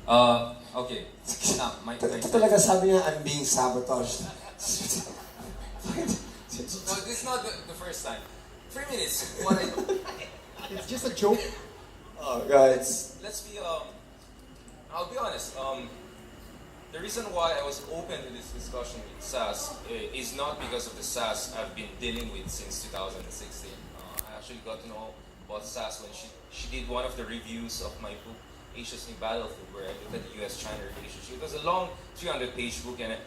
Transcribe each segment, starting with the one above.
Okay. Ito talaga sabi niya, I'm being sabotaged. No, this is not the first time. 3 minutes. What I do. It's just a joke. Oh, guys. Let's be I'll be honest. The reason why I was open to this discussion with Sass is not because of the Sass I've been dealing with since 2016. I actually got to know about Sass when she did one of the reviews of my book, Asia's New Battlefield, where I looked at the U.S.-China relationship. It was a long 300-page book, and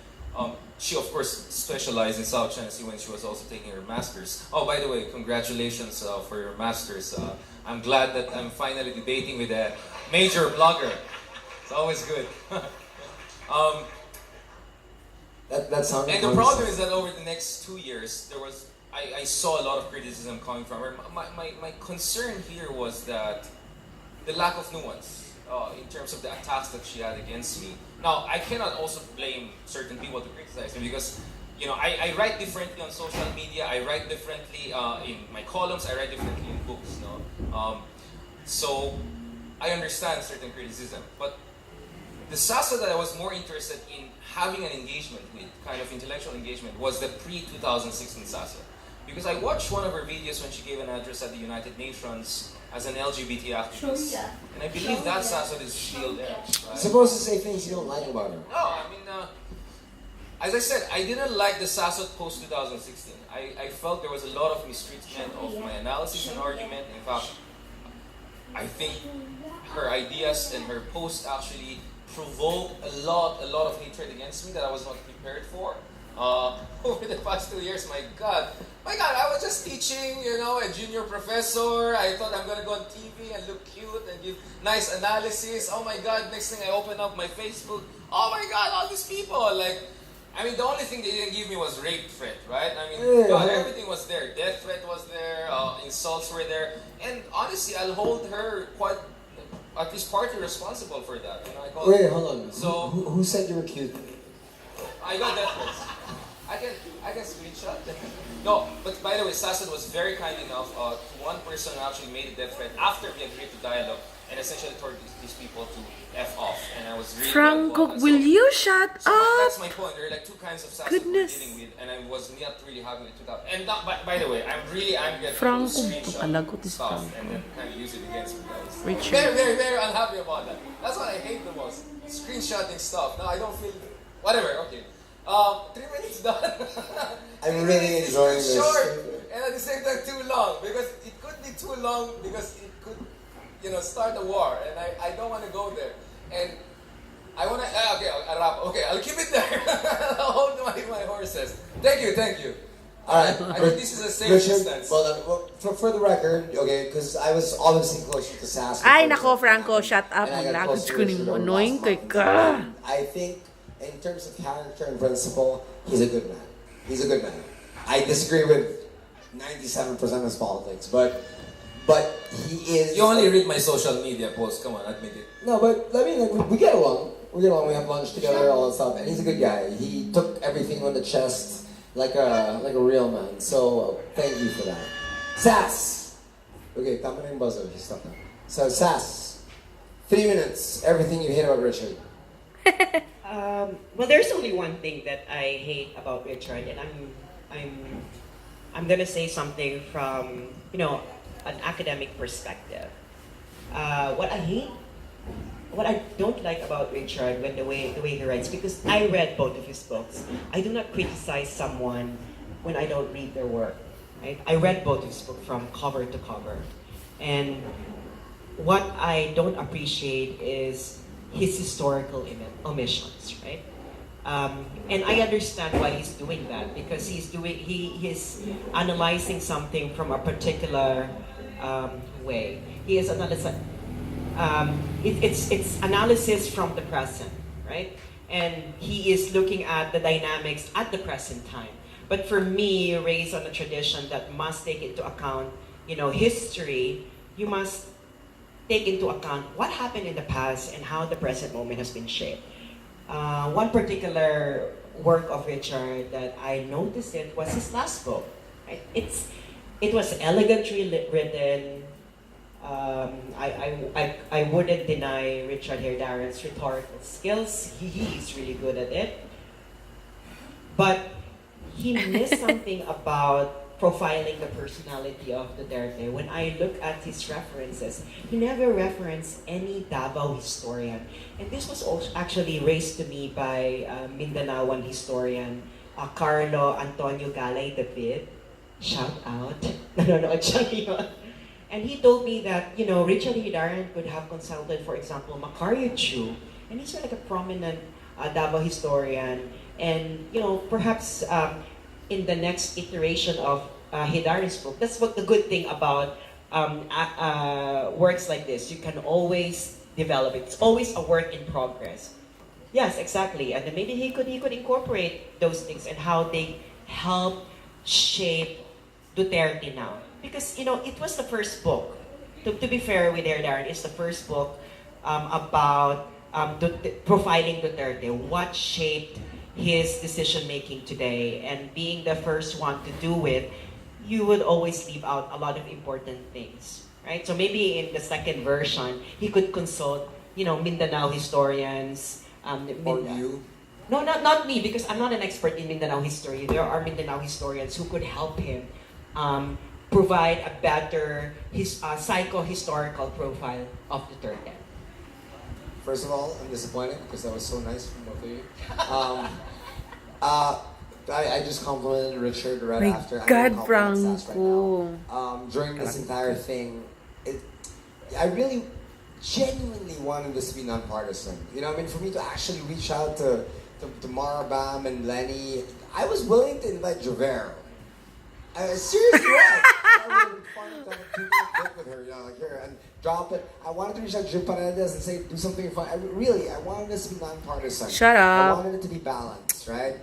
she, of course, specialized in South China Sea when she was also taking her master's. Oh, by the way, congratulations for your master's. I'm glad that I'm finally debating with a major blogger. It's always good. That sounded. And the problem is that over the next 2 years, I saw a lot of criticism coming from her. My concern here was that the lack of nuance in terms of the attacks that she had against me. Now, I cannot also blame certain people to criticize me because, I write differently on social media. I write differently in my columns. I write differently in books. So I understand certain criticism, but the Sasot that I was more interested in having an engagement with, kind of intellectual engagement, was the pre-2016 Sasot. Because I watched one of her videos when she gave an address at the United Nations as an LGBT activist. And I believe that Sasot is still there. Right? Supposed to say things you don't like about her. No, I mean, as I said, I didn't like the Sasot post-2016. I felt there was a lot of mistreatment of my analysis and argument. In fact, I think her ideas and her posts actually provoked a lot of hatred against me that I was not prepared for. Over the past 2 years, my God, I was just teaching, a junior professor. I thought I'm gonna go on TV and look cute and give nice analysis. Oh my God, next thing I open up my Facebook. Oh my God, all these people. The only thing they didn't give me was rape threat, right? God, everything was there. Death threat was there. Insults were there. And honestly, I'll hold her quite, at least partly responsible for that. Wait, hold on. So who said you were cute? I got that first. I can screenshot that. No, but by the way, Sasot was very kind enough to one person who actually made a death threat after we agreed to dialogue and essentially told these people to F off. And I was really Franco, will you shut up? That's my point. There are two kinds of Sasot we're dealing with, and I was not really having it to that. And by the way, I'm really angry at people who screenshot stuff and then kind of use it against me. Richard. Very, very, very unhappy about that. That's what I hate the most. Screenshotting stuff. Now I don't feel whatever. Okay. 3 minutes done. I'm really enjoying this. Short and at the same time too long because it could be too long because it could, start a war and I don't want to go there. And I want to. I'll wrap. Okay, I'll keep it there. I'll hold my horses. Thank you. Alright, I think this is a safe Richard, distance. well, for the record, okay, because I was obviously closer to Sass. Ay, nako, Franco, shut up. And I got Lagot closer ko to ni Richard mo. over Annoying last kay month. ka. I think, in terms of character and principle, he's a good man. He's a good man. I disagree with 97% of his politics, but he is. You only read my social media posts. Come on, admit it. No, but we get along. We get along. We have lunch together, all that stuff, and he's a good guy. He took everything on the chest like a real man. So thank you for that. Sass. Okay, tama na yung buzzer. He stopped now. So Sass, 3 minutes. Everything you hate about Richard. Well, there's only one thing that I hate about Richard, and I'm gonna say something from an academic perspective. What I don't like about Richard when the way he writes, because I read both of his books. I do not criticize someone when I don't read their work. Right? I read both of his books from cover to cover, and what I don't appreciate is his historical omissions, right? And I understand why he's doing that because he's analyzing something from a particular way. He is analyzing. It's analysis from the present, right? And he is looking at the dynamics at the present time. But for me, raised on a tradition that must take into account, history, you must take into account what happened in the past and how the present moment has been shaped. One particular work of Richard that I noticed was his last book. Right? It was elegantly written. I wouldn't deny Richard Heydarian's rhetorical skills. He is really good at it. But he missed something about profiling the personality of Duterte. When I look at his references, he never referenced any Davao historian. And this was also actually raised to me by Mindanaoan historian Carlo Antonio Galay David. Shout out. Nanonood siya ngayon. And he told me that, Richard Heydarian could have consulted, for example, Macario Chu, and he's like a prominent Davao historian. And, perhaps in the next iteration of Heydarian's book, that's what the good thing about works like this. You can always develop it. It's always a work in progress. Yes, exactly. And then maybe he could incorporate those things and how they help shape Duterte now. Because, it was the first book. To be fair with Heydarian, it's the first book about profiling Duterte, what shaped his decision-making today. And being the first one to do it, you would always leave out a lot of important things, right? So maybe in the second version, he could consult, Mindanao historians. Or you. No, not me, because I'm not an expert in Mindanao history. There are Mindanao historians who could help him provide a better psycho-historical profile of Duterte. First of all, I'm disappointed because that was so nice from both of you. I just complimented Richard right My after. I'm God, gonna compliment Sass right Franco. now. During this entire thing, I really genuinely wanted this to be nonpartisan. For me to actually reach out to Marabam and Lenny, I was willing to invite Javert. Seriously, was. I would have been fun to have a book with her, here, and drop it. I wanted to reach out to Jim Paredes and say, do something fun. I wanted this to be nonpartisan. Shut I up. wanted it to be balanced, right?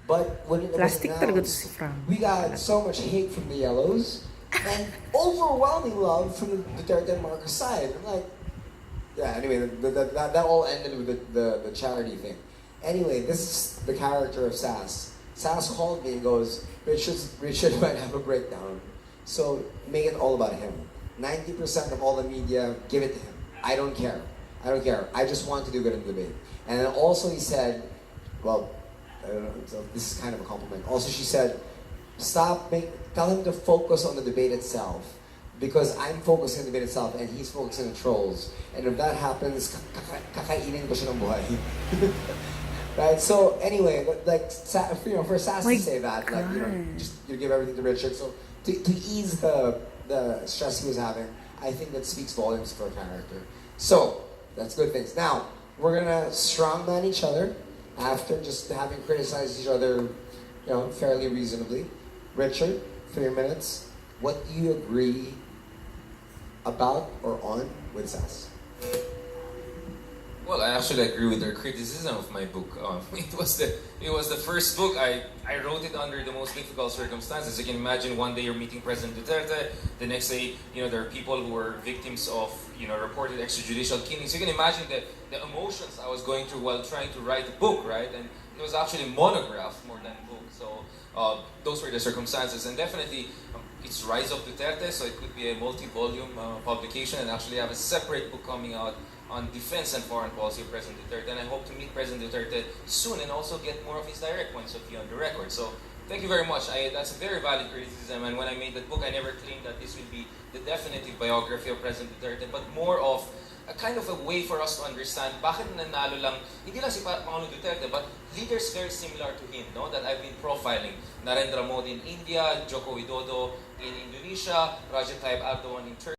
But when it was Plastic talaga to announced, si Frank. we got so much hate from the Yellows and overwhelming love from the Duterte and Marcos side. I'm like, yeah, anyway, that all ended with the charity thing. Anyway, this is the character of Sass. Sass called me and goes, Richard might have a breakdown. So make it all about him. 90% of all the media, give it to him. I don't care. I just want to do good in the debate. And then also he said, well, I don't know, so this is kind of a compliment. Also she said, tell him to focus on the debate itself. Because I'm focusing on the debate itself and he's focusing on trolls. And if that happens, kakainin ko siya ng buhay. Right? So anyway, for Sass to say that, just give everything to Richard. So to ease the stress he was having, I think that speaks volumes for a character. So that's good things. Now we're gonna strongman each other after just having criticized each other, fairly reasonably. Richard, 3 minutes. What do you agree about or on with Sass? Well, I actually agree with their criticism of my book. It was the first book. I wrote it under the most difficult circumstances. You can imagine one day you're meeting President Duterte, the next day, there are people who were victims of, reported extrajudicial killings. You can imagine the emotions I was going through while trying to write a book, right? And it was actually monographed more than a book. So those were the circumstances. And definitely, it's Rise of Duterte, so it could be a multi-volume publication and actually have a separate book coming out on defense and foreign policy of President Duterte. And I hope to meet President Duterte soon and also get more of his direct points of view on the record. So thank you very much. That's a very valid criticism. And when I made that book, I never claimed that this will be the definitive biography of President Duterte, but more of a kind of a way for us to understand bakit nanalo lang, hindi lang si Pangulong Duterte, but leaders very similar to him, that I've been profiling. Narendra Modi in India, Joko Widodo in Indonesia, Recep Tayyip Erdogan in Turkey.